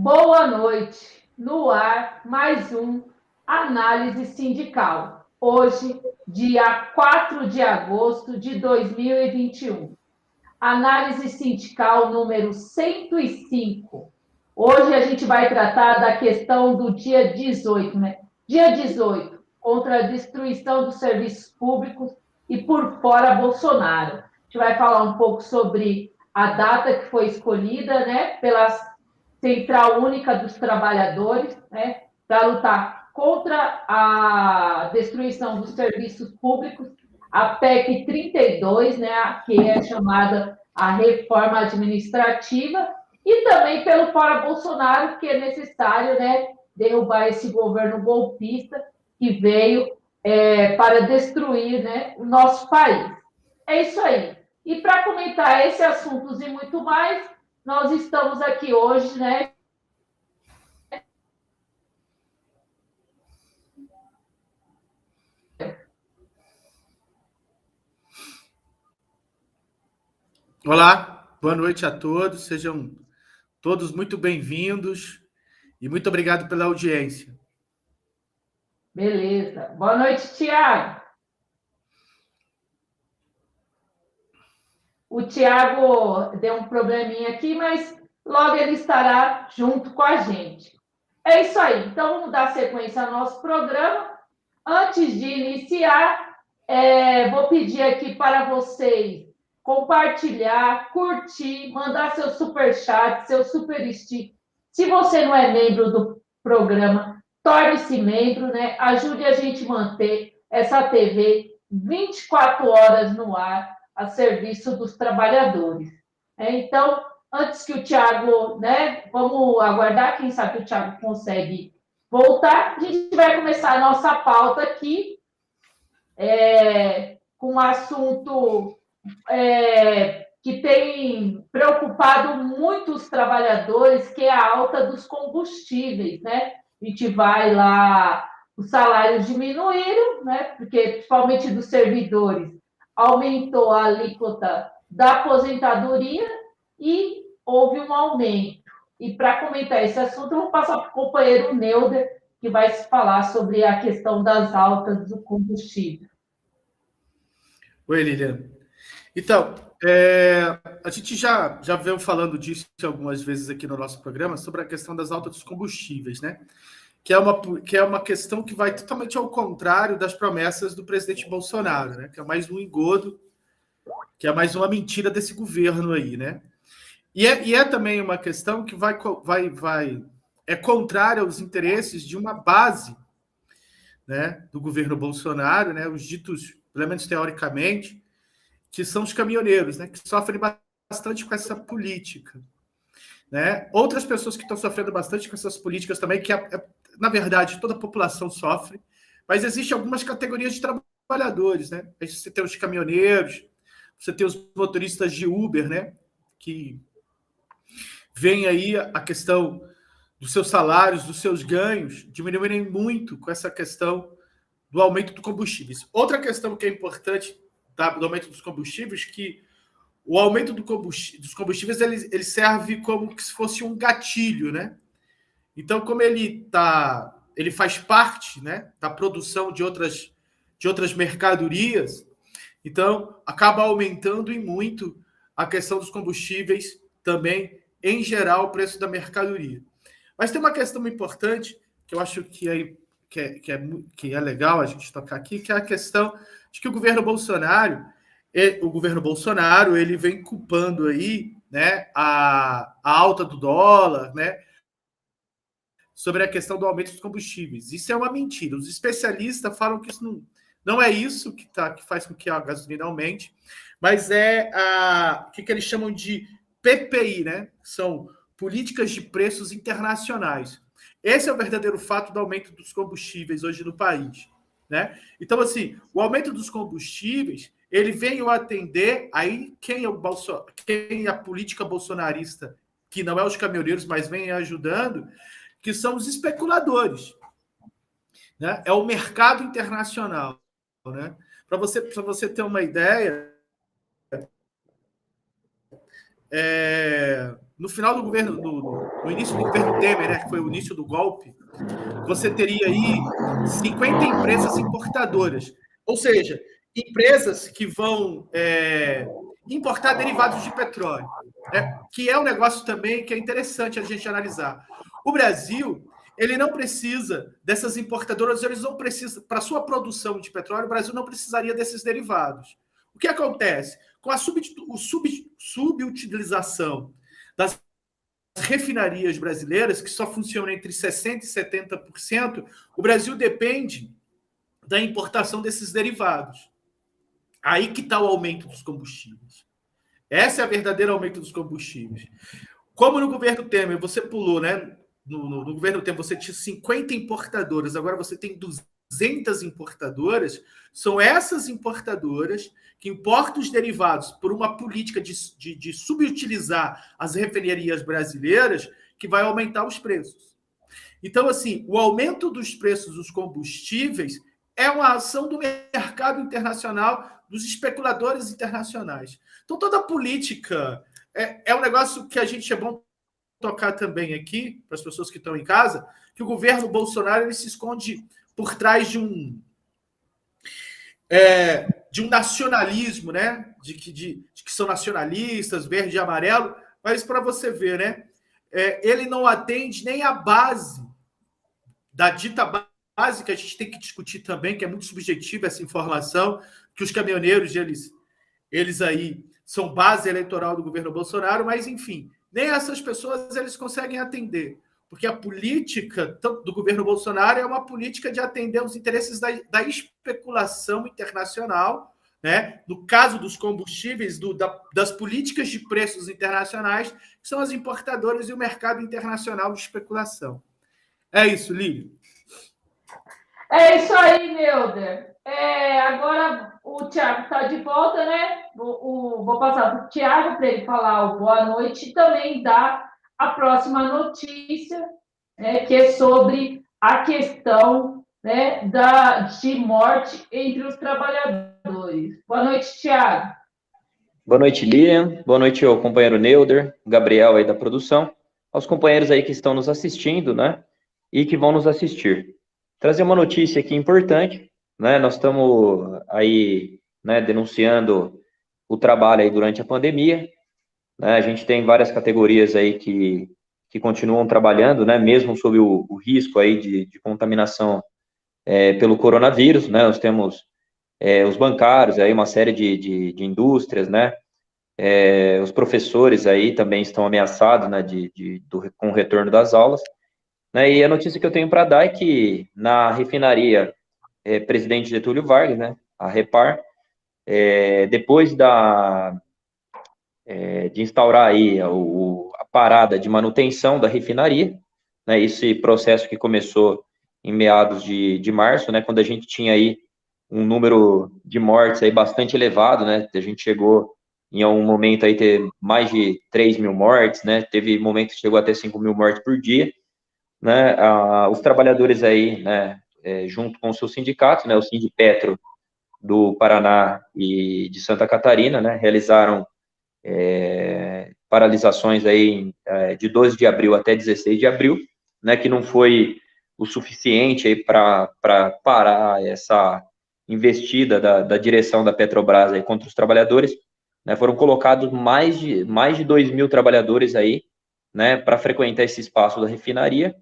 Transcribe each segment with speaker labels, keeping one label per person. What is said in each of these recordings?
Speaker 1: Boa noite. No ar, mais um Análise Sindical. Hoje, dia 4 de agosto de 2021. Análise Sindical número 105. Hoje a gente vai tratar da questão do dia 18, né? Dia 18, contra a destruição dos serviços públicos e por fora Bolsonaro. A gente vai falar um pouco sobre a data que foi escolhida, né, pela Central Única dos Trabalhadores, né, para lutar contra a destruição dos serviços públicos, a PEC 32, né, que é chamada a reforma administrativa, e também pelo fora Bolsonaro, que é necessário, né, derrubar esse governo golpista que veio para destruir, né, o nosso país. É isso aí. E para comentar esse assunto e muito mais, nós estamos aqui hoje, né?
Speaker 2: Olá, boa noite a todos, sejam todos muito bem-vindos e muito obrigado pela audiência.
Speaker 1: Beleza. Boa noite, Tiago. O Tiago deu um probleminha aqui, mas logo ele estará junto com a gente. É isso aí. Então, vamos dar sequência ao nosso programa. Antes de iniciar, vou pedir aqui para vocês compartilhar, curtir, mandar seu superchat, seu super stick. Se você não é membro do programa, torne-se membro, né? Ajude a gente a manter essa TV 24 horas no ar, a serviço dos trabalhadores. Então, antes que o Tiago, né? Vamos aguardar, quem sabe o Tiago consegue voltar. A gente vai começar a nossa pauta aqui com um assunto que tem preocupado muitos trabalhadores, que é a alta dos combustíveis, né? A gente vai lá, os salários diminuíram, né? Porque, principalmente dos servidores, aumentou a alíquota da aposentadoria e houve um aumento. E para comentar esse assunto, eu vou passar para o companheiro Neuder, que vai falar sobre a questão das altas do combustível.
Speaker 2: Oi, Lilian. Então, a gente já veio falando disso algumas vezes aqui no nosso programa, sobre a questão das altas dos combustíveis, né? Que é uma questão que vai totalmente ao contrário das promessas do presidente Bolsonaro, né? Que é mais um engodo, que é mais uma mentira desse governo aí, né? E é também uma questão que é contrária aos interesses de uma base, né, do governo Bolsonaro, né, os ditos, pelo menos teoricamente, que são os caminhoneiros, né, que sofrem bastante com essa política. Né? Outras pessoas que estão sofrendo bastante com essas políticas também, na verdade, toda a população sofre, mas existem algumas categorias de trabalhadores. Né? Você tem os caminhoneiros, você tem os motoristas de Uber, né, que vem aí a questão dos seus salários, dos seus ganhos, diminuírem muito com essa questão do aumento dos combustíveis. Outra questão que é importante do aumento dos combustíveis, que o aumento dos combustíveis ele serve como se fosse um gatilho, né? Então, como ele faz parte, né, da produção de outras mercadorias, então acaba aumentando em muito a questão dos combustíveis também, em geral, o preço da mercadoria. Mas tem uma questão importante que eu acho que é legal a gente tocar aqui, que é a questão de que o governo Bolsonaro ele vem culpando aí, né, a alta do dólar, né, sobre a questão do aumento dos combustíveis. Isso é uma mentira. Os especialistas falam que isso não é isso que faz com que a gasolina aumente, mas é o que eles chamam de PPI, né? São políticas de preços internacionais. Esse é o verdadeiro fato do aumento dos combustíveis hoje no país, né? Então, assim, o aumento dos combustíveis ele veio atender aí quem a política bolsonarista, que não é os caminhoneiros, mas vem ajudando, que são os especuladores, né? É o mercado internacional, né? Para você ter uma ideia, no final do governo, no início do governo Temer, né, que foi o início do golpe, você teria aí 50 empresas importadoras, ou seja, empresas que vão importar derivados de petróleo, né, que é um negócio também que é interessante a gente analisar. O Brasil, ele não precisa dessas importadoras, eles não precisam, para sua produção de petróleo, o Brasil não precisaria desses derivados. O que acontece? Com a subutilização das refinarias brasileiras, que só funcionam entre 60% e 70%, o Brasil depende da importação desses derivados. Aí que está o aumento dos combustíveis. Esse é o verdadeiro aumento dos combustíveis. Como no governo Temer, você pulou, né? No governo Temer, você tinha 50 importadoras, agora você tem 200 importadoras. São essas importadoras que importam os derivados por uma política de subutilizar as refinarias brasileiras que vai aumentar os preços. Então, assim, o aumento dos preços dos combustíveis é uma ação do mercado internacional, dos especuladores internacionais. Então, toda a política é um negócio que a gente é bom tocar também aqui, para as pessoas que estão em casa, que o governo Bolsonaro ele se esconde por trás de um nacionalismo, né? De que são nacionalistas, verde e amarelo, mas para você ver, né? Ele não atende nem a base da dita base, que a gente tem que discutir também, que é muito subjetiva essa informação, que os caminhoneiros, eles aí são base eleitoral do governo Bolsonaro, mas, enfim, nem essas pessoas eles conseguem atender, porque a política do governo Bolsonaro é uma política de atender os interesses da especulação internacional, né? No caso dos combustíveis, das políticas de preços internacionais, que são as importadoras e o mercado internacional de especulação. É isso, Lílio.
Speaker 1: É isso aí, Neuder. Agora o Tiago está de volta, né? Vou passar para o Tiago para ele falar o boa noite e também dar a próxima notícia, né, que é sobre a questão, né, de morte entre os trabalhadores. Boa noite, Tiago.
Speaker 3: Boa noite, Lilian. Boa noite ao companheiro Neuder, Gabriel aí da produção, aos companheiros aí que estão nos assistindo, né? E que vão nos assistir. Trazer uma notícia aqui importante, né? Nós estamos aí, né, denunciando o trabalho aí durante a pandemia, né? A gente tem várias categorias aí que continuam trabalhando, né? Mesmo sob o risco aí de contaminação pelo coronavírus, né? Nós temos os bancários aí, uma série de indústrias, né? Os professores aí também estão ameaçados, né? Com o retorno das aulas. Né, e a notícia que eu tenho para dar é que na refinaria Presidente Getúlio Vargas, né, a Repar, depois de instaurar aí a parada de manutenção da refinaria, né, esse processo que começou em meados de março, né, quando a gente tinha aí um número de mortes aí bastante elevado, né, a gente chegou em um momento aí ter mais de 3 mil mortes, né, teve momentos que chegou até 5 mil mortes por dia, né, os trabalhadores aí, né, junto com o seu sindicato, né, o Sindipetro do Paraná e de Santa Catarina, né, realizaram paralisações aí de 12 de abril até 16 de abril, né, que não foi o suficiente aí para parar essa investida da direção da Petrobras aí contra os trabalhadores, né, foram colocados mais de 2 mil trabalhadores aí, né, para frequentar esse espaço da refinaria,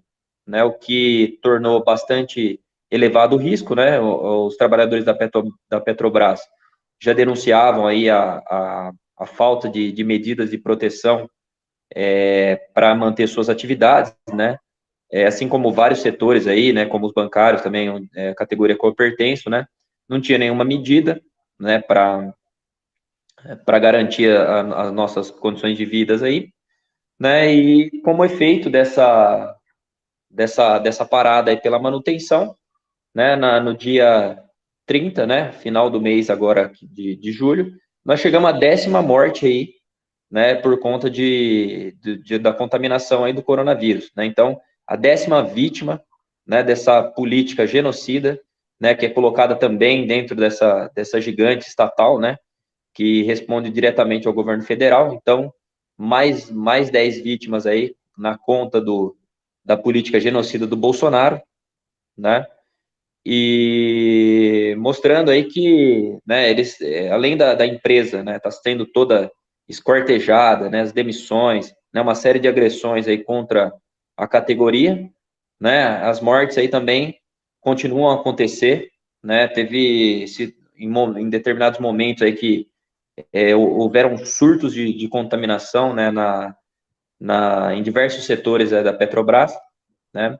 Speaker 3: né, o que tornou bastante elevado o risco, né, os trabalhadores da Petrobras já denunciavam aí a falta de medidas de proteção para manter suas atividades, né, assim como vários setores aí, né, como os bancários também, categoria Copertenso, né, não tinha nenhuma medida, né, para garantir as nossas condições de vidas aí, né, e como efeito dessa parada aí pela manutenção, né, no dia 30, né, final do mês agora de julho, nós chegamos à 10ª morte aí, né, por conta da contaminação aí do coronavírus, né, então, a 10ª vítima, né, dessa política genocida, né, que é colocada também dentro dessa gigante estatal, né, que responde diretamente ao governo federal. Então, mais 10 vítimas aí na conta da política genocida do Bolsonaro, né? E mostrando aí que, né, eles, além da empresa, né, tá sendo toda esquartejada, né, as demissões, né, uma série de agressões aí contra a categoria, né, as mortes aí também continuam a acontecer, né, teve em determinados momentos aí que houveram surtos de contaminação, né, em diversos setores da Petrobras, né.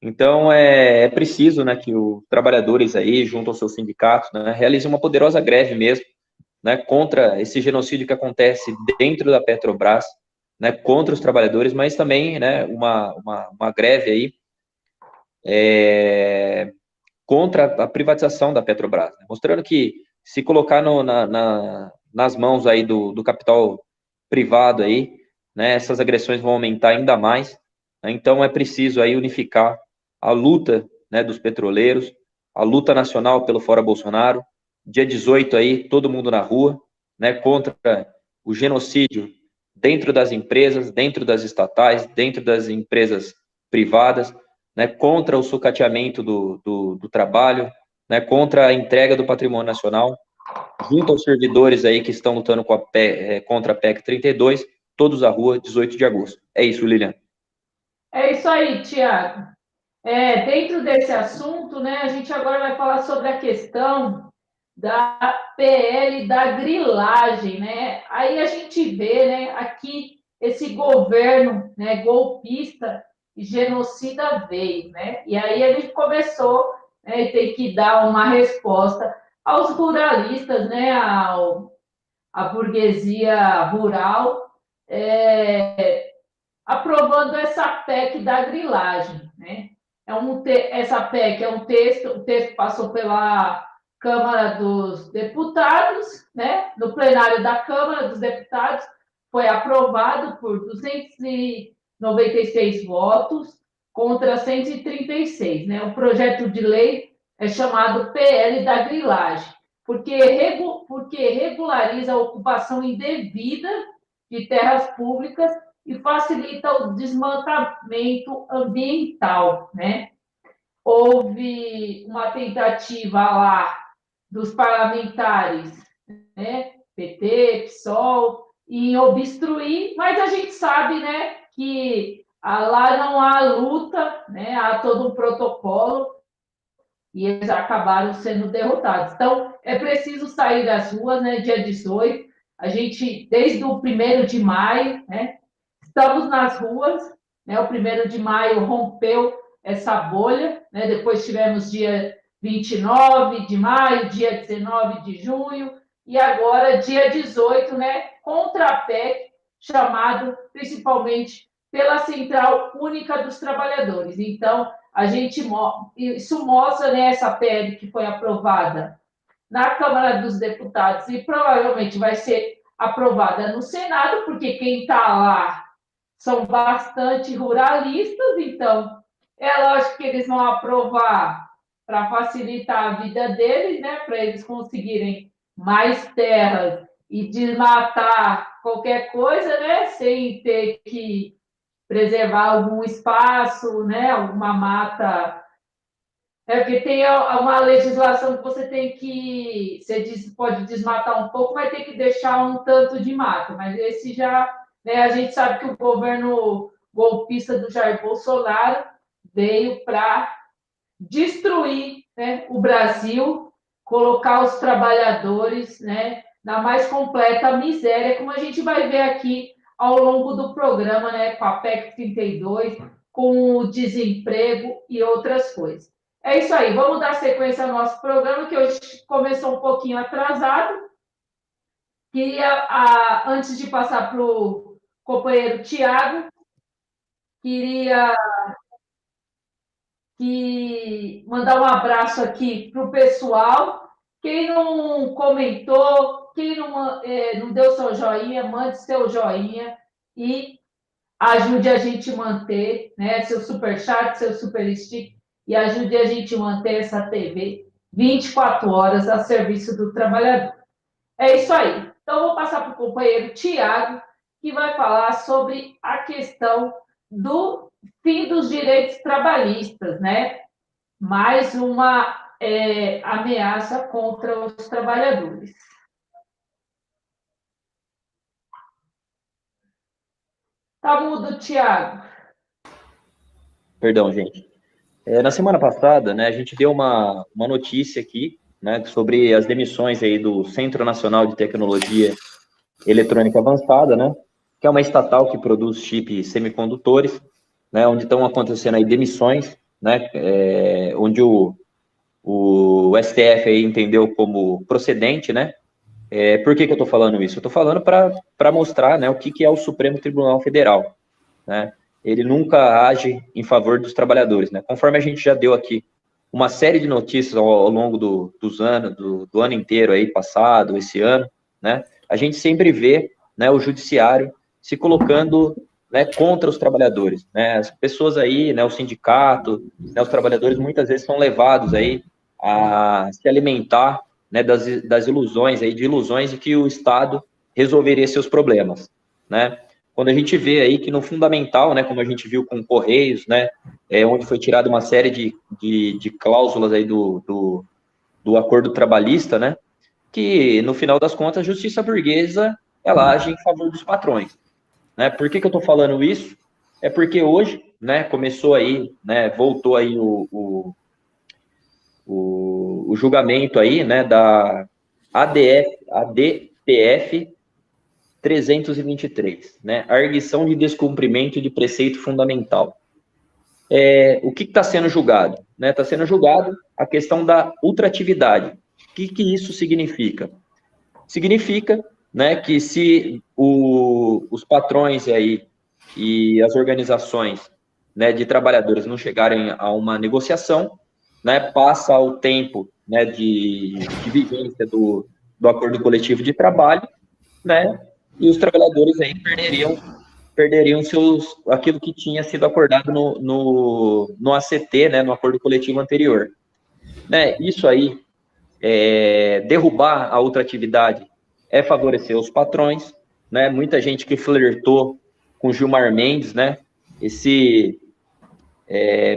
Speaker 3: Então, é preciso, né, que os trabalhadores aí, junto aos seus sindicatos, né, realizem uma poderosa greve mesmo, né, contra esse genocídio que acontece dentro da Petrobras, né, contra os trabalhadores, mas também, né, uma greve aí contra a privatização da Petrobras, né, mostrando que se colocar nas mãos aí do capital privado aí, né, essas agressões vão aumentar ainda mais, né, então é preciso aí unificar a luta, né, dos petroleiros, a luta nacional pelo Fora Bolsonaro, dia 18 aí, todo mundo na rua, né, contra o genocídio dentro das empresas, dentro das estatais, dentro das empresas privadas, né, contra o sucateamento do trabalho, né, contra a entrega do patrimônio nacional, junto aos servidores aí que estão lutando contra a PEC 32, todos à rua, 18 de agosto. É isso, Lilian.
Speaker 1: É isso aí, Tiago. Dentro desse assunto, né, a gente agora vai falar sobre a questão da PL da grilagem, né? Aí a gente vê, né, aqui esse governo, né, golpista e genocida veio, né? E aí ele começou, né, e tem que dar uma resposta aos ruralistas, né, à burguesia rural, aprovando essa PEC da grilagem, né? Essa PEC é um texto, o texto passou pela Câmara dos Deputados, né? No plenário da Câmara dos Deputados, foi aprovado por 296 votos contra 136, né? O projeto de lei é chamado PL da grilagem, porque regulariza a ocupação indevida de terras públicas e facilita o desmatamento ambiental, né? Houve uma tentativa lá dos parlamentares, né, PT, PSOL, em obstruir, mas a gente sabe, né, que lá não há luta, né, há todo um protocolo e eles acabaram sendo derrotados. Então, é preciso sair das ruas, né, dia 18, a gente, desde o 1º de maio, né, estamos nas ruas, né? O 1º de maio rompeu essa bolha, né? Depois tivemos dia 29 de maio, dia 19 de junho, e agora dia 18, né? Contra a PEC, chamado principalmente pela Central Única dos Trabalhadores. Então, isso mostra, né, essa PEC que foi aprovada na Câmara dos Deputados e provavelmente vai ser aprovada no Senado, porque quem está lá são bastante ruralistas, então é lógico que eles vão aprovar para facilitar a vida deles, né, para eles conseguirem mais terras e desmatar qualquer coisa, né, sem ter que preservar algum espaço, né, alguma mata. Porque tem uma legislação que você tem que. Você pode desmatar um pouco, vai ter que deixar um tanto de mata, mas esse já. Né, a gente sabe que o governo golpista do Jair Bolsonaro veio para destruir, né, o Brasil, colocar os trabalhadores, né, na mais completa miséria, como a gente vai ver aqui ao longo do programa, né, com a PEC 32, com o desemprego e outras coisas. É isso aí, vamos dar sequência ao nosso programa, que hoje começou um pouquinho atrasado. Queria, antes de passar para o companheiro Tiago, queria mandar um abraço aqui para o pessoal. Quem não comentou, quem não deu seu joinha, mande seu joinha e ajude a gente a manter, né, seu superchat, seu super stick, e ajude a gente a manter essa TV 24 horas a serviço do trabalhador. É isso aí. Então, vou passar para o companheiro Tiago, que vai falar sobre a questão do fim dos direitos trabalhistas, né? Mais uma ameaça contra os trabalhadores. Tá mudo, Tiago.
Speaker 3: Perdão, gente. Na semana passada, né, a gente deu uma notícia aqui, né, sobre as demissões aí do Centro Nacional de Tecnologia Eletrônica Avançada, né, que é uma estatal que produz chips semicondutores, né, onde estão acontecendo aí demissões, né, onde o STF aí entendeu como procedente, né. Por que eu estou falando isso? Eu estou falando para mostrar, né, o que é o Supremo Tribunal Federal, né. Ele nunca age em favor dos trabalhadores, né. Conforme a gente já deu aqui uma série de notícias ao longo dos anos, do ano inteiro aí, passado, esse ano, né, a gente sempre vê, né, o judiciário se colocando, né, contra os trabalhadores, né, as pessoas aí, né, o sindicato, né, os trabalhadores muitas vezes são levados aí a se alimentar, né, das ilusões aí, de ilusões de que o Estado resolveria seus problemas, né. Quando a gente vê aí que no fundamental, né, como a gente viu com Correios, né, onde foi tirada uma série de cláusulas aí do acordo trabalhista, né, que no final das contas a justiça burguesa ela age em favor dos patrões, né? Por que eu estou falando isso? É porque hoje, né, começou aí, né, voltou aí o julgamento aí, né, da ADPF 323, né, arguição de descumprimento de preceito fundamental. O que está sendo julgado? Está sendo julgado a questão da ultratividade. O que isso significa? Significa, né, que se os patrões aí e as organizações, né, de trabalhadores não chegarem a uma negociação, né, passa o tempo, né, de vigência do acordo coletivo de trabalho, né, e os trabalhadores aí perderiam aquilo que tinha sido acordado no ACT, né, no acordo coletivo anterior. Né, isso aí, derrubar a ultratividade é favorecer os patrões, né, muita gente que flertou com Gilmar Mendes, né, esse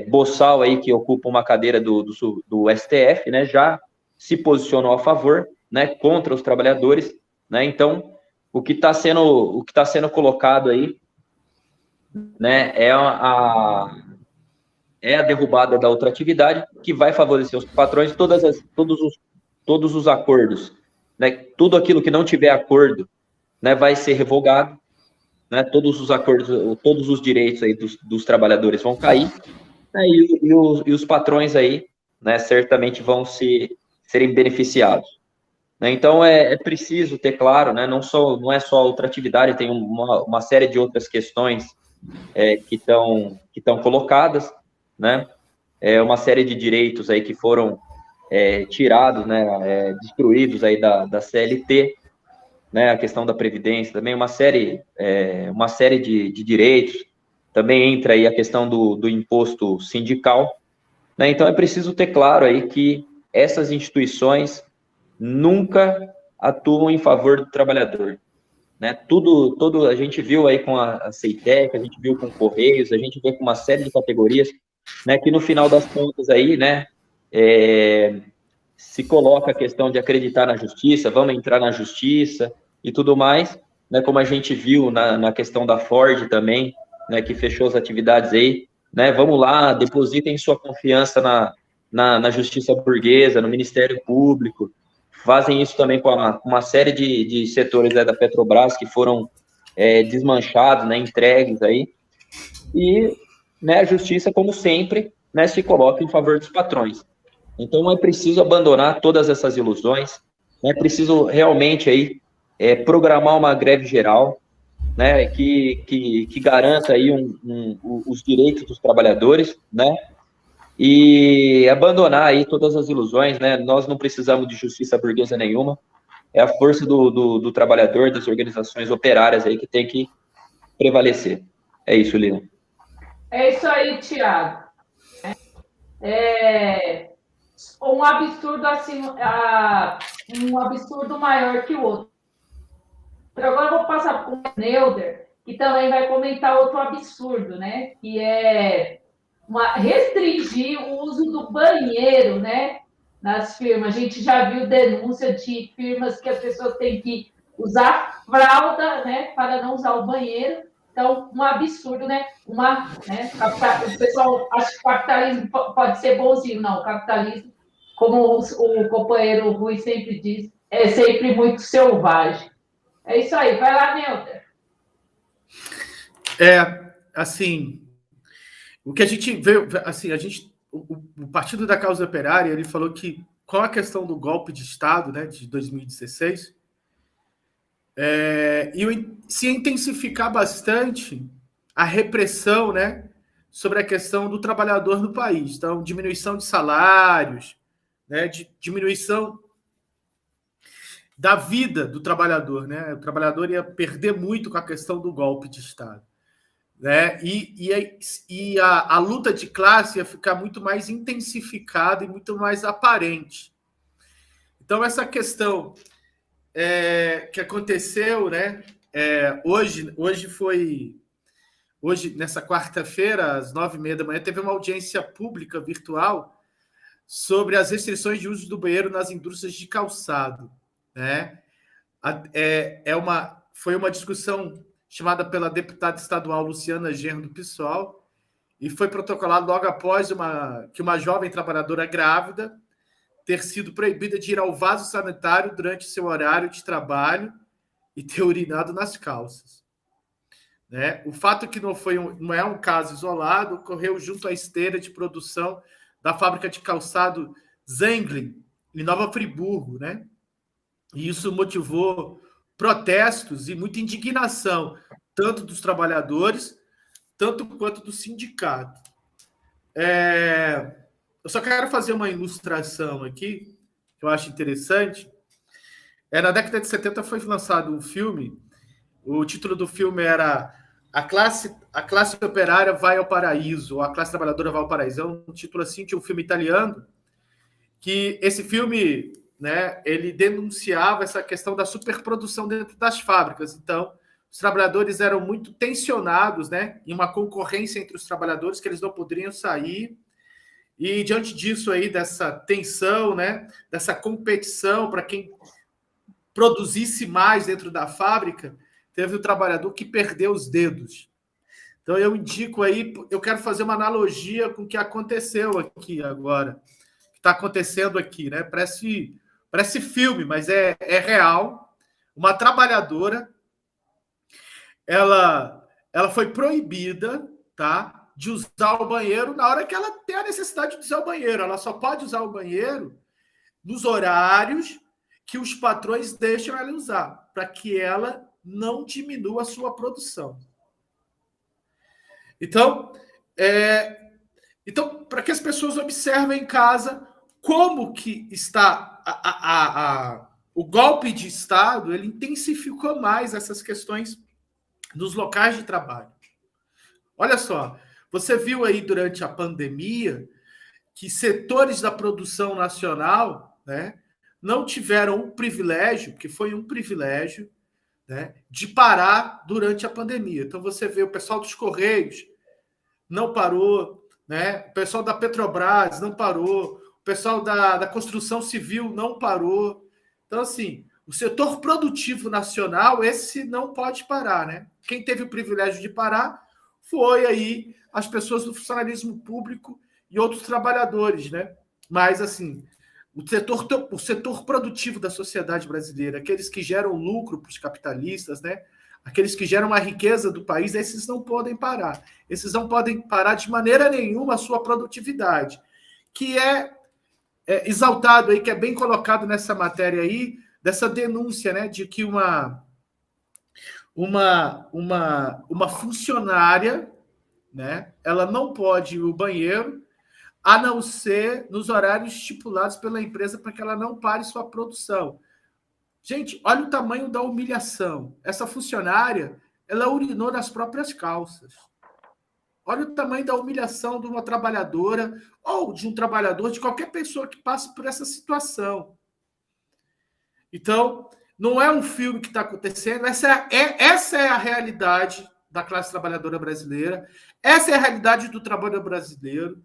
Speaker 3: boçal aí que ocupa uma cadeira do STF, né, já se posicionou a favor, né, contra os trabalhadores, né, então o que está sendo colocado aí, né, é a derrubada da ultratividade, que vai favorecer os patrões, todos os acordos, né, tudo aquilo que não tiver acordo, né, vai ser revogado, né, todos os acordos, todos os direitos aí dos trabalhadores vão cair, né, e os patrões aí, né, certamente vão serem beneficiados. Né, então, é preciso ter claro, né, não é só a ultratividade, tem uma série de outras questões que estão colocadas, né, uma série de direitos aí que foram tirados, né, destruídos aí da CLT, né, a questão da Previdência, também uma série de direitos, também entra aí a questão do imposto sindical, né, então é preciso ter claro aí que essas instituições nunca atuam em favor do trabalhador, né, a gente viu aí com a CEITEC, a gente viu com Correios, a gente vê com uma série de categorias, né, que no final das contas aí, né, se coloca a questão de acreditar na justiça, vamos entrar na justiça e tudo mais, né, como a gente viu na questão da Ford também, né, que fechou as atividades aí, né, vamos lá, depositem sua confiança na justiça burguesa, no Ministério Público, fazem isso também com uma série de setores da Petrobras que foram desmanchados, né, entregues aí, e, né, a justiça, como sempre, né, se coloca em favor dos patrões. Então, é preciso abandonar todas essas ilusões, é preciso realmente aí programar uma greve geral, né, que garanta aí os direitos dos trabalhadores, né, e abandonar aí todas as ilusões, né, nós não precisamos de justiça burguesa nenhuma, é a força do trabalhador, das organizações operárias aí que tem que prevalecer. É isso, Lina.
Speaker 1: É isso aí, Tiago. Um absurdo assim, um absurdo maior que o outro. Então, agora eu vou passar para o Neuder, que também vai comentar outro absurdo, né? Que é restringir o uso do banheiro, né? Nas firmas. A gente já viu denúncia de firmas que as pessoas têm que usar fralda, né? Para não usar o banheiro. Então, um absurdo, né? O pessoal acha que o capitalismo pode ser bonzinho. Não, o capitalismo, como o companheiro Rui sempre diz, é sempre muito selvagem. É isso aí. Vai lá, Neuter.
Speaker 2: Assim, o que a gente vê, assim, o Partido da Causa Operária, ele falou que com a questão do golpe de Estado, né, de 2016, se intensificar bastante a repressão, né, sobre a questão do trabalhador no país. Então, diminuição de salários, né, de diminuição da vida do trabalhador, né? O trabalhador ia perder muito com a questão do golpe de Estado, né? E a luta de classe ia ficar muito mais intensificada e muito mais aparente. Então, essa questão que aconteceu, né? Hoje, nessa quarta-feira, às 9h30 da manhã, teve uma audiência pública virtual sobre as restrições de uso do banheiro nas indústrias de calçado, né? Foi uma discussão chamada pela deputada estadual Luciana Genro, do PSOL, e foi protocolado logo após que uma jovem trabalhadora grávida ter sido proibida de ir ao vaso sanitário durante seu horário de trabalho e ter urinado nas calças, né? O fato que não é um caso isolado ocorreu junto à esteira de produção da fábrica de calçado Zengling, em Nova Friburgo, né? E isso motivou protestos e muita indignação, tanto dos trabalhadores, tanto quanto do sindicato. Eu só quero fazer uma ilustração aqui, que eu acho interessante. Na década de 70 foi lançado um filme, o título do filme era A classe operária vai ao paraíso, ou A classe trabalhadora vai ao paraíso. É um título assim de um filme italiano, que esse filme, né, ele denunciava essa questão da superprodução dentro das fábricas. Então, os trabalhadores eram muito tensionados, né, em uma concorrência entre os trabalhadores, que eles não poderiam sair. E diante disso aí, dessa tensão, né, dessa competição para quem produzisse mais dentro da fábrica, teve o trabalhador que perdeu os dedos. Então, eu indico aí, eu quero fazer uma analogia com o que aconteceu aqui agora, que está acontecendo aqui, né? Parece filme, mas é real. Uma trabalhadora, ela foi proibida, tá, de usar o banheiro na hora que ela tem a necessidade de usar o banheiro. Ela só pode usar o banheiro nos horários que os patrões deixam ela usar, para que ela não diminua a sua produção. Então, para que as pessoas observem em casa como que está o golpe de Estado, ele intensificou mais essas questões nos locais de trabalho. Olha só, você viu aí durante a pandemia que setores da produção nacional, né, não tiveram o privilégio, que foi um privilégio, né, de parar durante a pandemia. Então, você vê o pessoal dos Correios não parou, né? O pessoal da Petrobras não parou, o pessoal da construção civil não parou. Então, assim, o setor produtivo nacional, esse não pode parar, né? Quem teve o privilégio de parar foi aí as pessoas do funcionalismo público e outros trabalhadores, né? Mas, assim, o setor produtivo da sociedade brasileira, aqueles que geram lucro para os capitalistas, né? Aqueles que geram a riqueza do país, esses não podem parar. Esses não podem parar de maneira nenhuma a sua produtividade, que é exaltado aí, que é bem colocado nessa matéria aí, dessa denúncia, né, de que uma funcionária, né, ela não pode ir ao banheiro a não ser nos horários estipulados pela empresa para que ela não pare sua produção. Gente, olha o tamanho da humilhação. Essa funcionária, ela urinou nas próprias calças. Olha o tamanho da humilhação de uma trabalhadora ou de um trabalhador, de qualquer pessoa que passe por essa situação. Então, Não é um filme que está acontecendo. Essa é a realidade da classe trabalhadora brasileira. Essa é a realidade do trabalho brasileiro.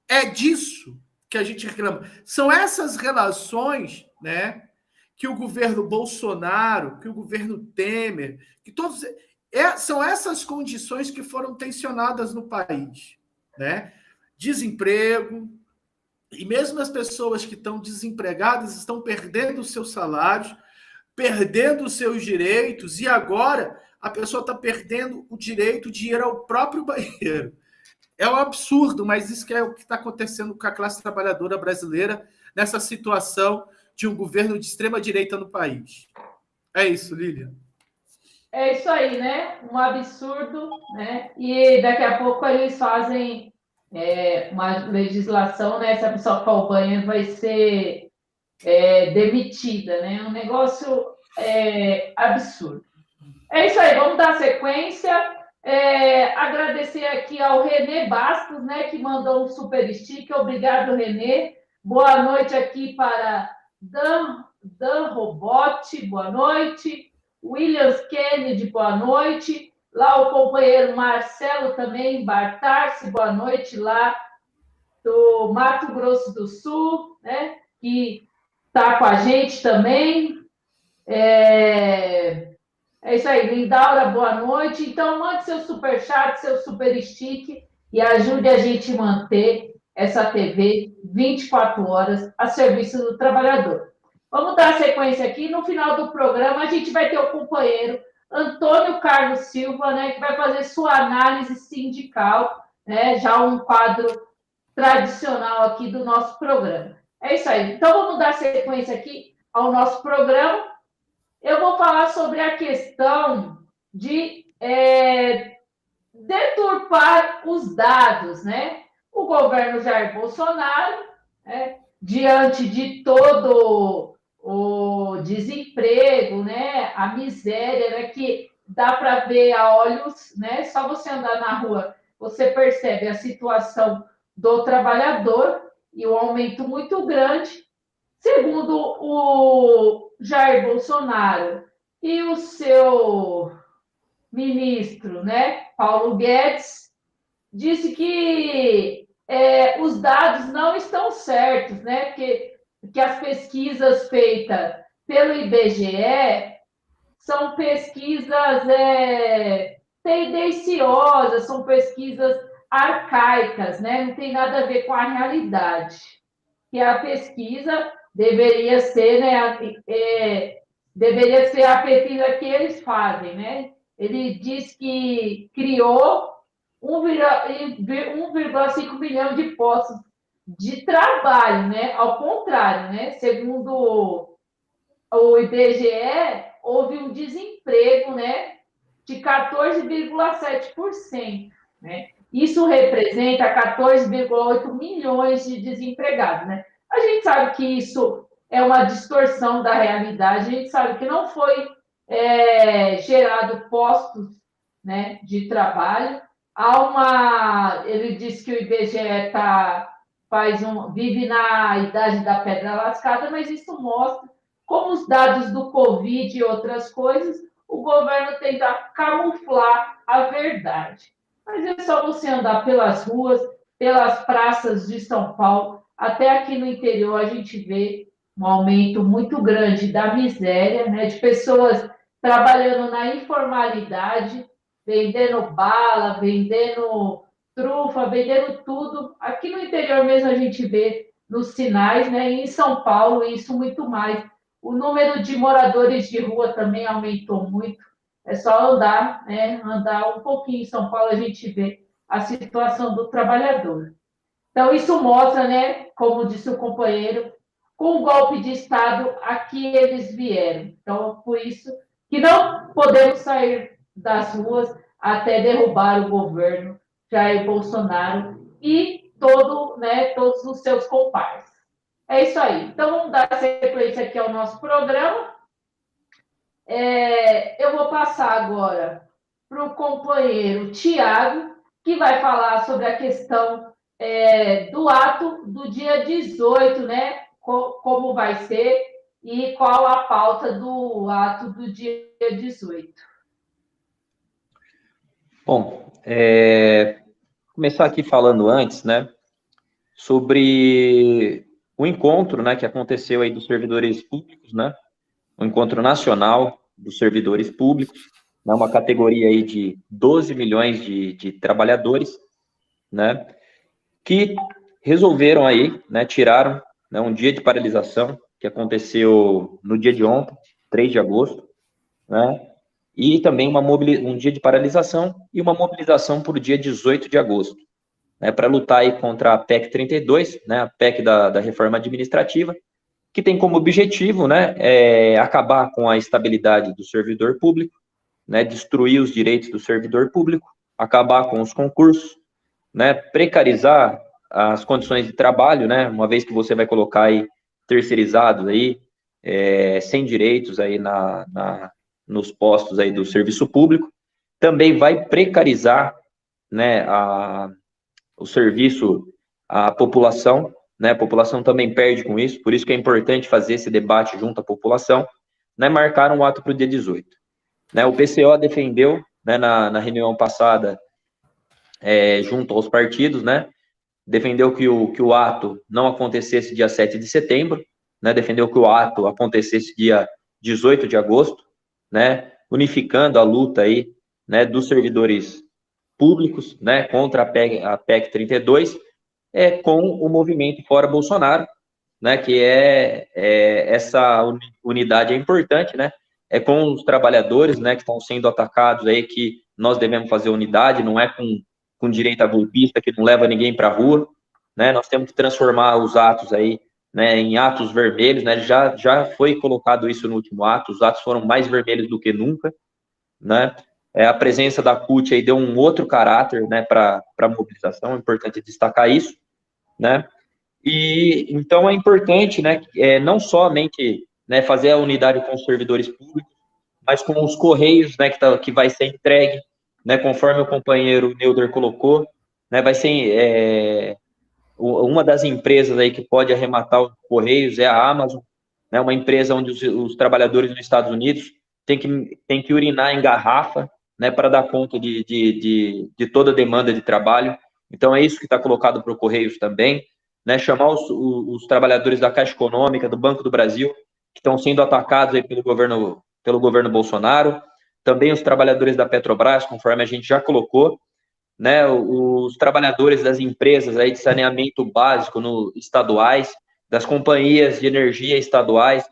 Speaker 2: É disso que a gente reclama. São essas relações, né, que o governo Bolsonaro, que o governo Temer, que todos são essas condições que foram tensionadas no país, né? Desemprego, e mesmo as pessoas que estão desempregadas estão perdendo os seus salários, perdendo os seus direitos, e agora a pessoa está perdendo o direito de ir ao próprio banheiro. É um absurdo, mas isso que é o que está acontecendo com a classe trabalhadora brasileira nessa situação de um governo de extrema-direita no país. É isso, Lilian.
Speaker 1: É isso aí, né? Um absurdo, né? E daqui a pouco eles fazem uma legislação, né? Se a pessoa for ao banheiro vai ser demitida, né? Um negócio absurdo. É isso aí, vamos dar sequência. Agradecer aqui ao Renê Bastos, né, que mandou um super sticker. Obrigado, Renê. Boa noite aqui para Dan Robot, boa noite. Williams Kennedy, boa noite. Lá o companheiro Marcelo também, Bartarsi, boa noite, lá do Mato Grosso do Sul, né, que está com a gente também. É isso aí, Lindaura, boa noite. Então, mande seu superchat, seu super stick e ajude a gente a manter essa TV 24 horas a serviço do trabalhador. Vamos dar sequência aqui. No final do programa, a gente vai ter o companheiro Antônio Carlos Silva, né, que vai fazer sua análise sindical, né, já um quadro tradicional aqui do nosso programa. É isso aí. Então, vamos dar sequência aqui ao nosso programa. Eu vou falar sobre a questão de deturpar os dados, né? O governo Jair Bolsonaro, diante de todo o desemprego, né? A miséria, né? Que dá para ver a olhos, né? Só você andar na rua, você percebe a situação do trabalhador e o aumento muito grande. Segundo o Jair Bolsonaro e o seu ministro, né, Paulo Guedes, disse que os dados não estão certos, né, que as pesquisas feitas pelo IBGE são pesquisas tendenciosas, são pesquisas arcaicas, né, não tem nada a ver com a realidade. Que a pesquisa deveria ser, né, deveria ser a pesquisa que eles fazem, né? Ele diz que criou 1,5 milhão de postos de trabalho, né? Ao contrário, né? Segundo o IBGE, houve um desemprego, né, de 14,7%, né? Isso representa 14,8 milhões de desempregados, né? A gente sabe que isso é uma distorção da realidade, a gente sabe que não foi gerado postos, né, de trabalho. Ele diz que o IBGE vive na idade da pedra lascada, mas isso mostra como os dados do Covid e outras coisas, o governo tenta camuflar a verdade. Mas é só você andar pelas ruas, pelas praças de São Paulo, até aqui no interior a gente vê um aumento muito grande da miséria, né, de pessoas trabalhando na informalidade, vendendo bala, vendendo trufa, vendendo tudo. Aqui no interior mesmo a gente vê nos sinais, né, e em São Paulo isso muito mais. O número de moradores de rua também aumentou muito. É só andar, né? Andar um pouquinho em São Paulo, a gente vê a situação do trabalhador. Então, isso mostra, né, como disse o companheiro, com o golpe de Estado, aqui eles vieram. Então, por isso que não podemos sair das ruas até derrubar o governo Jair Bolsonaro e todos os seus comparsas. É isso aí. Então, vamos dar sequência aqui ao nosso programa. Eu vou passar agora para o companheiro Tiago, que vai falar sobre a questão do ato do dia 18, né? Como vai ser. e qual a pauta do ato do dia 18.
Speaker 3: Bom, começar aqui falando antes, né, sobre o encontro, né, que aconteceu aí dos servidores públicos, né, o encontro nacional dos servidores públicos, né, uma categoria aí de 12 milhões de trabalhadores, né, que resolveram aí, né, tiraram, né, um dia de paralisação que aconteceu no dia de ontem, 3 de agosto, né, e também um dia de paralisação e uma mobilização para o dia 18 de agosto, né, para lutar aí contra a PEC 32, né, a PEC da reforma administrativa, que tem como objetivo, né, acabar com a estabilidade do servidor público, né, destruir os direitos do servidor público, acabar com os concursos, né, precarizar as condições de trabalho, né, uma vez que você vai colocar aí terceirizados aí, sem direitos aí nos postos aí do serviço público, também vai precarizar, né, o serviço à população, né, a população também perde com isso, por isso que é importante fazer esse debate junto à população, né, marcaram o ato para o dia 18. Né, o PCO defendeu, né, na reunião passada, junto aos partidos, né, defendeu que o ato não acontecesse dia 7 de setembro, né, defendeu que o ato acontecesse dia 18 de agosto, né, unificando a luta aí, né, dos servidores públicos, né, contra a PEC 32, com o movimento Fora Bolsonaro, né, que essa unidade é importante, né, com os trabalhadores, né, que estão sendo atacados aí, que nós devemos fazer unidade, não é com direita golpista que não leva ninguém para a rua, né, nós temos que transformar os atos aí, né, em atos vermelhos, né, já foi colocado isso no último ato, os atos foram mais vermelhos do que nunca, né, a presença da CUT aí deu um outro caráter, né, para a mobilização, é importante destacar isso, né, e então é importante, né, não somente, né, fazer a unidade com os servidores públicos, mas com os correios, né, que vai ser entregue, né, conforme o companheiro Neuder colocou, né, vai ser uma das empresas aí que pode arrematar os correios é a Amazon, né, uma empresa onde os trabalhadores nos Estados Unidos têm que urinar em garrafa, né, para dar conta de toda a demanda de trabalho. Então é isso que está colocado para o Correios também, né, chamar os trabalhadores da Caixa Econômica, do Banco do Brasil, que estão sendo atacados aí pelo governo Bolsonaro, também os trabalhadores da Petrobras, conforme a gente já colocou, né, os trabalhadores das empresas aí de saneamento básico estaduais, das companhias de energia estaduais,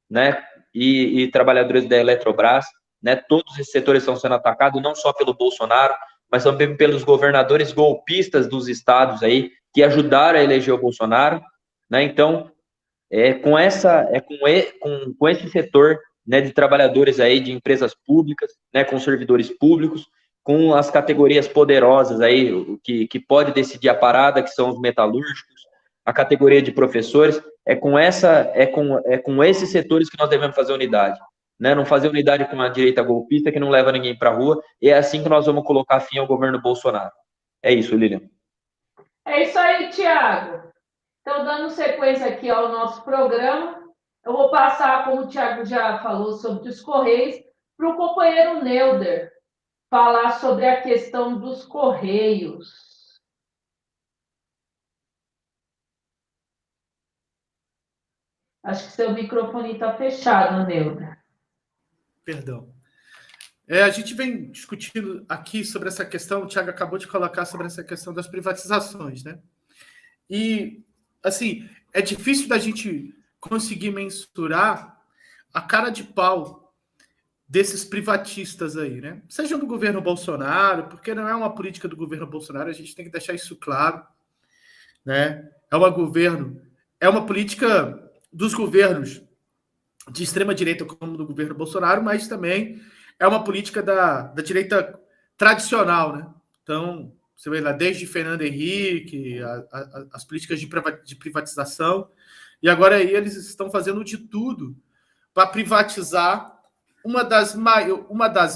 Speaker 3: né, e trabalhadores da Eletrobras, né, todos esses setores estão sendo atacados não só pelo Bolsonaro, mas também pelos governadores golpistas dos estados aí que ajudaram a eleger o Bolsonaro, né? Então, com esse setor, né, de trabalhadores aí de empresas públicas, né, com servidores públicos, com as categorias poderosas aí que pode decidir a parada, que são os metalúrgicos, a categoria de professores, com esses setores que nós devemos fazer unidade, né? Não fazer unidade com a direita golpista que não leva ninguém para a rua, e é assim que nós vamos colocar fim ao governo Bolsonaro. É isso, Lilian.
Speaker 1: É isso aí, Tiago. Então, dando sequência aqui ao nosso programa, eu vou passar, como o Tiago já falou sobre os Correios, para o companheiro Neuder falar sobre a questão dos Correios. Acho que seu microfone está fechado, Neuder.
Speaker 2: Perdão. A gente vem discutindo aqui sobre essa questão, o Tiago acabou de colocar sobre essa questão das privatizações, né? E, assim, é difícil da gente conseguir mensurar a cara de pau desses privatistas aí, né? Seja do governo Bolsonaro, porque não é uma política do governo Bolsonaro, a gente tem que deixar isso claro, né? É uma política dos governos de extrema direita, como do governo Bolsonaro, mas também é uma política da direita tradicional, né? Então, você vê lá desde Fernando Henrique, as políticas de privatização, e agora aí eles estão fazendo de tudo para privatizar uma das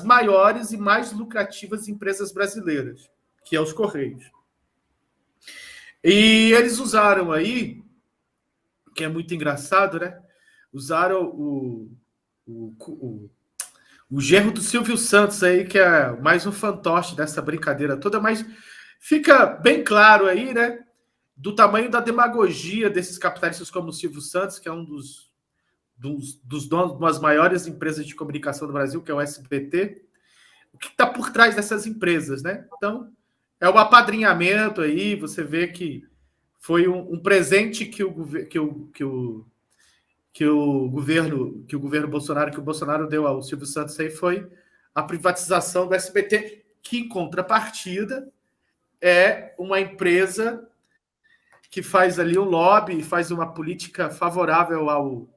Speaker 2: maiores e mais lucrativas empresas brasileiras, que é os Correios. E eles usaram aí, que é muito engraçado, né? usaram o genro do Silvio Santos aí, que é mais um fantoche dessa brincadeira toda, mas fica bem claro aí, né, do tamanho da demagogia desses capitalistas como o Silvio Santos, que é um dos donos de uma das maiores empresas de comunicação do Brasil, que é o SBT. O que está por trás dessas empresas, né? Então, é um apadrinhamento aí, você vê que foi um presente que o governo Bolsonaro, que o Bolsonaro deu ao Silvio Santos aí, foi a privatização do SBT, que, em contrapartida, é uma empresa que faz ali um lobby, faz uma política favorável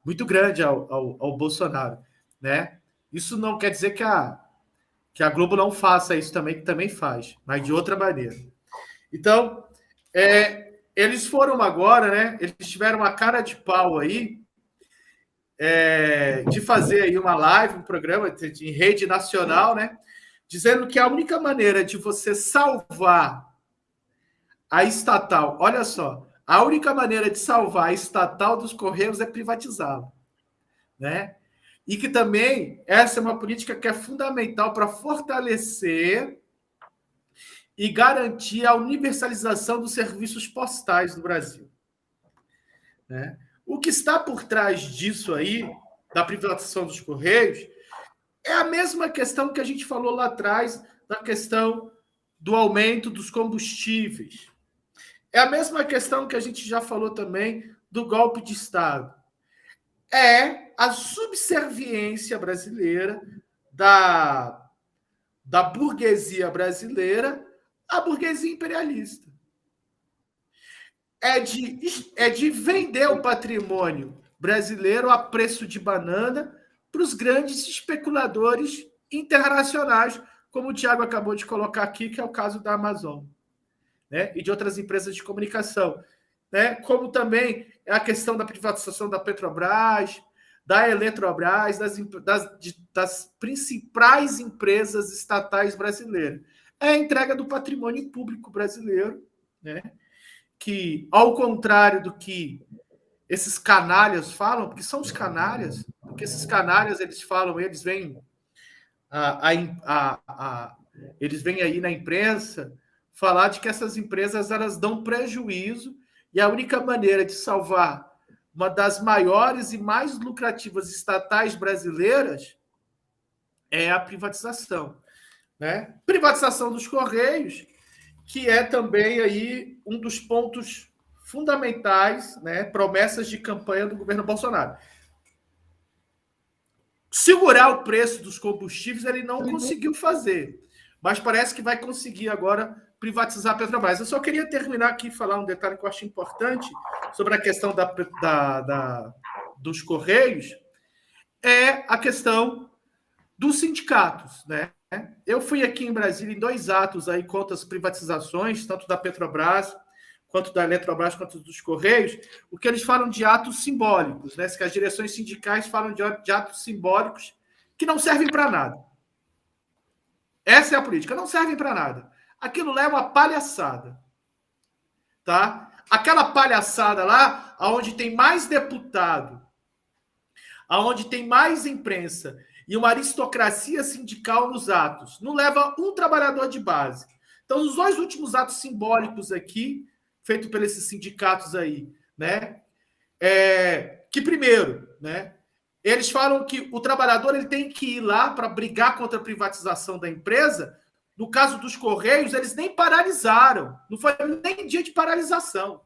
Speaker 2: muito grande ao Bolsonaro, né? Isso não quer dizer que a Globo não faça isso também, que também faz, mas de outra maneira. Então, eles foram agora, né? Eles tiveram uma cara de pau aí de fazer aí uma live, um programa em rede nacional, né? Dizendo que a única maneira de você salvar a estatal, olha só, a única maneira de salvar a estatal dos Correios é privatizá-la, né? E que também essa é uma política que é fundamental para fortalecer e garantir a universalização dos serviços postais no Brasil, né? O que está por trás disso aí, da privatização dos Correios, é a mesma questão que a gente falou lá atrás, da questão do aumento dos combustíveis. É a mesma questão que a gente já falou também do golpe de Estado. É a subserviência brasileira da burguesia brasileira à burguesia imperialista. É de vender o patrimônio brasileiro a preço de banana para os grandes especuladores internacionais, como o Tiago acabou de colocar aqui, que é o caso da Amazon, né? E de outras empresas de comunicação, né? Como também é a questão da privatização da Petrobras, da Eletrobras, das principais empresas estatais brasileiras. É a entrega do patrimônio público brasileiro, né? Que, ao contrário do que esses canalhas falam, porque são os canalhas, porque esses canalhas, eles falam, eles vêm aí na imprensa falar de que essas empresas elas dão prejuízo e a única maneira de salvar uma das maiores e mais lucrativas estatais brasileiras é a privatização, né? Privatização dos Correios, que é também aí um dos pontos fundamentais, né? Promessas de campanha do governo Bolsonaro. Segurar o preço dos combustíveis ele não conseguiu fazer, mas parece que vai conseguir agora privatizar a Petrobras. Eu só queria terminar aqui e falar um detalhe que eu acho importante sobre a questão dos Correios, é a questão dos sindicatos, né? Eu fui aqui em Brasília em 2 atos aí contra as privatizações, tanto da Petrobras, quanto da Eletrobras, quanto dos Correios, o que eles falam de atos simbólicos, né? Que as direções sindicais falam de atos simbólicos que não servem para nada. Essa é a política, não servem para nada. Aquilo lá é uma palhaçada, tá? Aquela palhaçada lá, onde tem mais deputado, onde tem mais imprensa e uma aristocracia sindical nos atos, não leva um trabalhador de base. Então, os 2 últimos atos simbólicos aqui, feitos por esses sindicatos aí, né? Que primeiro, né? Eles falam que o trabalhador ele tem que ir lá para brigar contra a privatização da empresa. No caso dos Correios, eles nem paralisaram. Não foi nem dia de paralisação.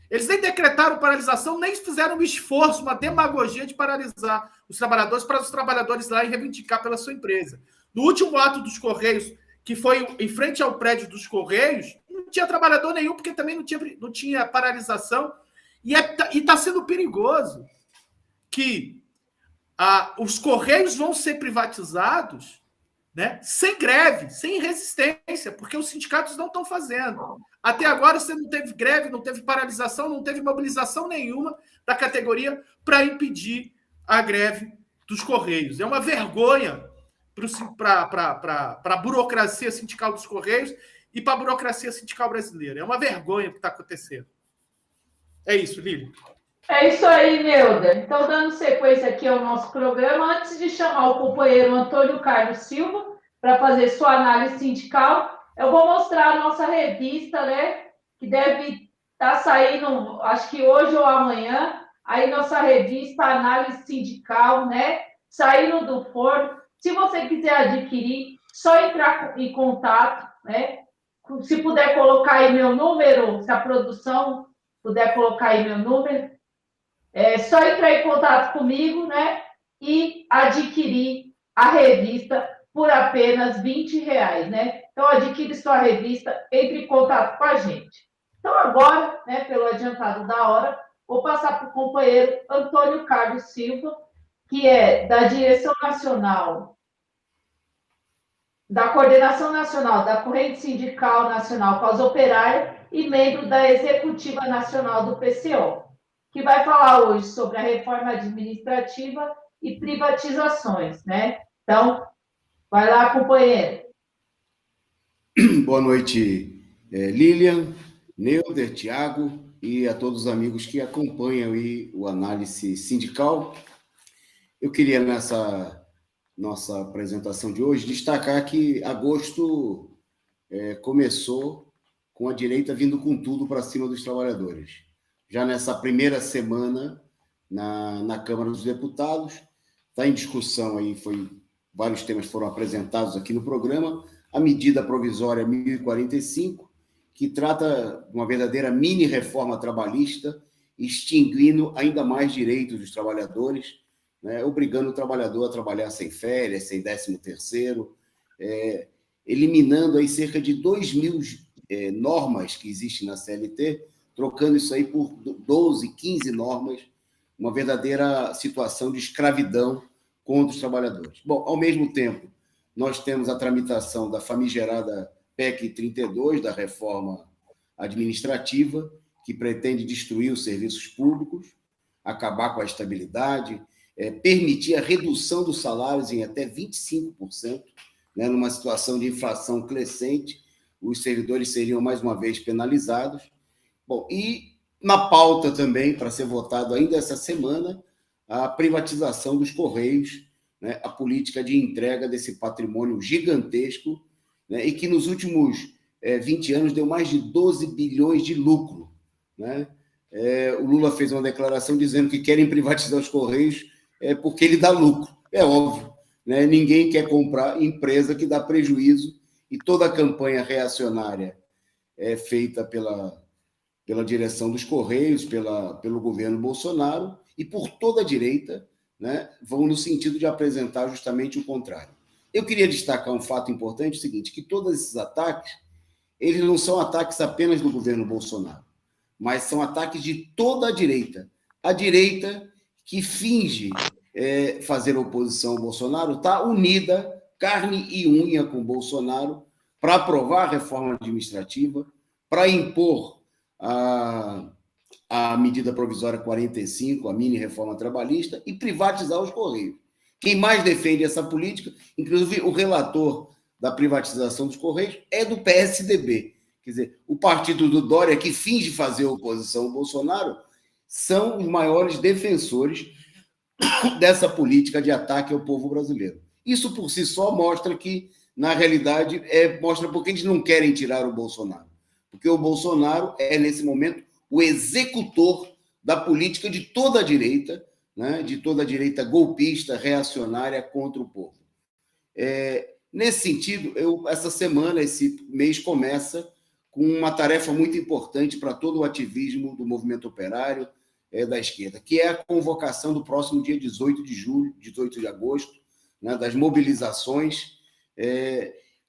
Speaker 2: Eles nem decretaram paralisação, nem fizeram um esforço, uma demagogia de paralisar os trabalhadores para os trabalhadores lá e reivindicar pela sua empresa. No último ato dos Correios, que foi em frente ao prédio dos Correios, não tinha trabalhador nenhum, porque também não tinha paralisação. E está sendo perigoso que os Correios vão ser privatizados, né, sem greve, sem resistência, porque os sindicatos não estão fazendo. Até agora você não teve greve, não teve paralisação, não teve mobilização nenhuma da categoria para impedir a greve dos Correios. É uma vergonha para a burocracia sindical dos Correios e para a burocracia sindical brasileira. É uma vergonha o que está acontecendo. É isso, Lílio.
Speaker 1: É isso aí, Neuda. Então, dando sequência aqui ao nosso programa, antes de chamar o companheiro Antônio Carlos Silva para fazer sua análise sindical, eu vou mostrar a nossa revista, né? Que deve estar saindo, acho que hoje ou amanhã, aí nossa revista Análise Sindical, né? Saindo do forno. Se você quiser adquirir, só entrar em contato, né? Se puder colocar aí meu número, se a produção puder colocar aí meu número, é só entrar em contato comigo, né? E adquirir a revista por apenas R$ 20, né? Então, adquire sua revista, entre em contato com a gente. Então, agora, né, pelo adiantado da hora, vou passar para o companheiro Antônio Carlos Silva, que é da Direção Nacional, da Coordenação Nacional da Corrente Sindical Nacional Causa Operária e membro da Executiva Nacional do PCO, que vai falar hoje sobre a reforma administrativa e privatizações, né? Então, vai lá, companheiro.
Speaker 4: Boa noite, Lilian, Neuder, Tiago e a todos os amigos que acompanham aí o análise sindical. Eu queria, nessa nossa apresentação de hoje, destacar que agosto começou com a direita vindo com tudo para cima dos trabalhadores. Já nessa primeira semana, na Câmara dos Deputados, está em discussão aí, vários temas foram apresentados aqui no programa, a medida provisória 1045, que trata de uma verdadeira mini-reforma trabalhista, extinguindo ainda mais direitos dos trabalhadores, né, obrigando o trabalhador a trabalhar sem férias, sem 13º, eliminando aí cerca de 2.000 normas que existem na CLT, trocando isso aí por 12, 15 normas, uma verdadeira situação de escravidão contra os trabalhadores. Bom, ao mesmo tempo, nós temos a tramitação da famigerada PEC 32, da reforma administrativa, que pretende destruir os serviços públicos, acabar com a estabilidade, permitir a redução dos salários em até 25%, né, numa situação de inflação crescente, os servidores seriam mais uma vez penalizados. Bom, e na pauta também, para ser votado ainda essa semana, a privatização dos Correios, né, a política de entrega desse patrimônio gigantesco, né, e que nos últimos 20 anos deu mais de 12 bilhões de lucro. Né? O Lula fez uma declaração dizendo que querem privatizar os Correios porque ele dá lucro. É óbvio, né? Ninguém quer comprar empresa que dá prejuízo, e toda a campanha reacionária é feita pela direção dos Correios, pelo governo Bolsonaro, e por toda a direita, né, vão no sentido de apresentar justamente o contrário. Eu queria destacar um fato importante, o seguinte, que todos esses ataques, eles não são ataques apenas do governo Bolsonaro, mas são ataques de toda a direita que finge fazer oposição ao Bolsonaro, está unida, carne e unha com o Bolsonaro, para aprovar a reforma administrativa, para impor a medida provisória 45, a mini-reforma trabalhista, e privatizar os Correios. Quem mais defende essa política, inclusive o relator da privatização dos Correios, é do PSDB. Quer dizer, o partido do Dória, que finge fazer oposição ao Bolsonaro, são os maiores defensores dessa política de ataque ao povo brasileiro. Isso por si só mostra que, na realidade, mostra porque eles não querem tirar o Bolsonaro. Porque o Bolsonaro é, nesse momento, o executor da política de toda a direita, né, de toda a direita golpista, reacionária contra o povo. Nesse sentido, essa semana, esse mês começa com uma tarefa muito importante para todo o ativismo do movimento operário, da esquerda, que é a convocação do próximo dia 18 de agosto, né, das mobilizações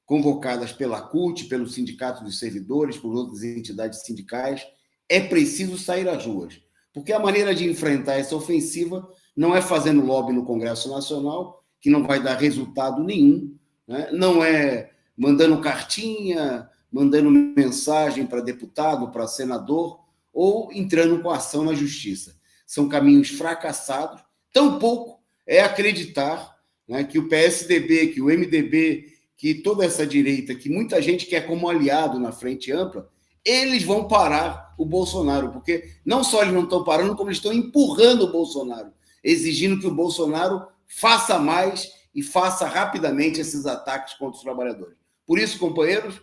Speaker 4: convocadas pela CUT, pelo Sindicato dos Servidores, por outras entidades sindicais. É preciso sair às ruas, porque a maneira de enfrentar essa ofensiva não é fazendo lobby no Congresso Nacional, que não vai dar resultado nenhum, né? Não é mandando cartinha, mandando mensagem para deputado, para senador, ou entrando com ação na justiça. São caminhos fracassados. Tampouco é acreditar, né, que o PSDB, que o MDB, que toda essa direita, que muita gente quer como aliado na Frente Ampla, eles vão parar o Bolsonaro, porque não só eles não estão parando, como eles estão empurrando o Bolsonaro, exigindo que o Bolsonaro faça mais e faça rapidamente esses ataques contra os trabalhadores. Por isso, companheiros,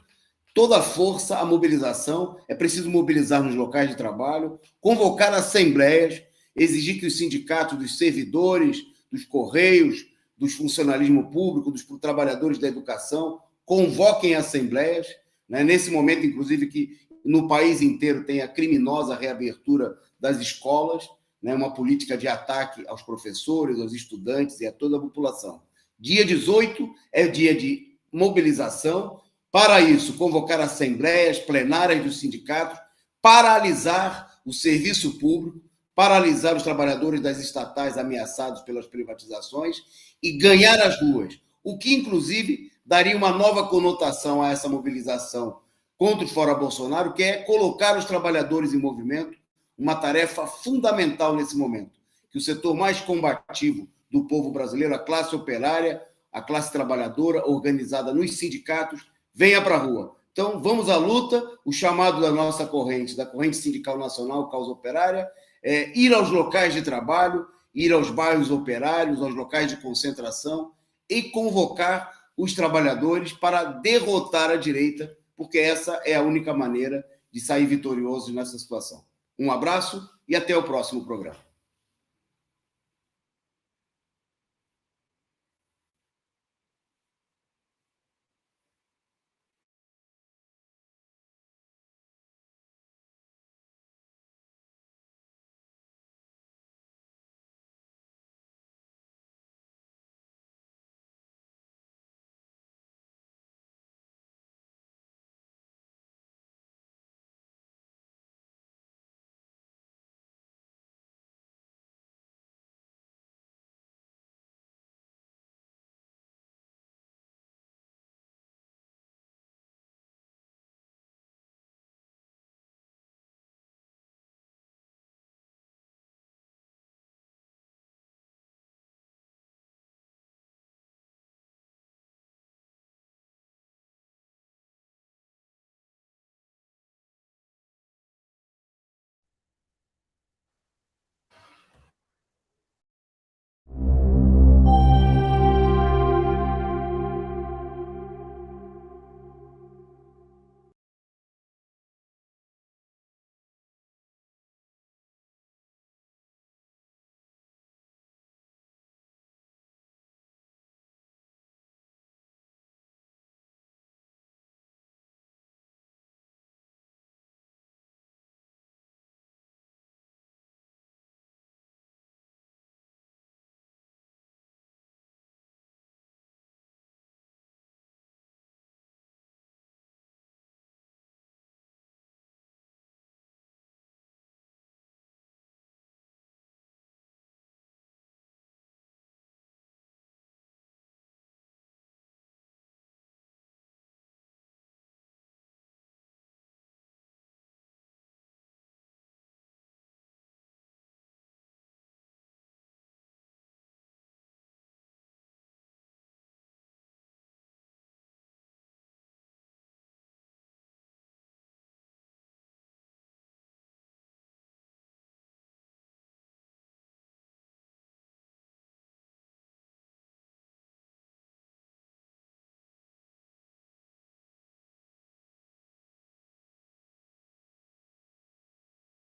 Speaker 4: toda a força, a mobilização, é preciso mobilizar nos locais de trabalho, convocar assembleias, exigir que os sindicatos dos servidores, dos Correios, dos funcionalismo público, dos trabalhadores da educação, convoquem assembleias, né? Nesse momento, inclusive, que no país inteiro tem a criminosa reabertura das escolas, né? Uma política de ataque aos professores, aos estudantes e a toda a população. Dia 18 é o dia de mobilização. Para isso, convocar assembleias plenárias dos sindicatos, paralisar o serviço público, paralisar os trabalhadores das estatais ameaçados pelas privatizações e ganhar as ruas, o que, inclusive, daria uma nova conotação a essa mobilização contra o Fora Bolsonaro, que é colocar os trabalhadores em movimento, uma tarefa fundamental nesse momento, que o setor mais combativo do povo brasileiro, a classe operária, a classe trabalhadora, organizada nos sindicatos, venha para a rua. Então, vamos à luta. O chamado da nossa corrente, da Corrente Sindical Nacional Causa Operária, é ir aos locais de trabalho, ir aos bairros operários, aos locais de concentração e convocar os trabalhadores para derrotar a direita, porque essa é a única maneira de sair vitorioso nessa situação. Um abraço e até o próximo programa.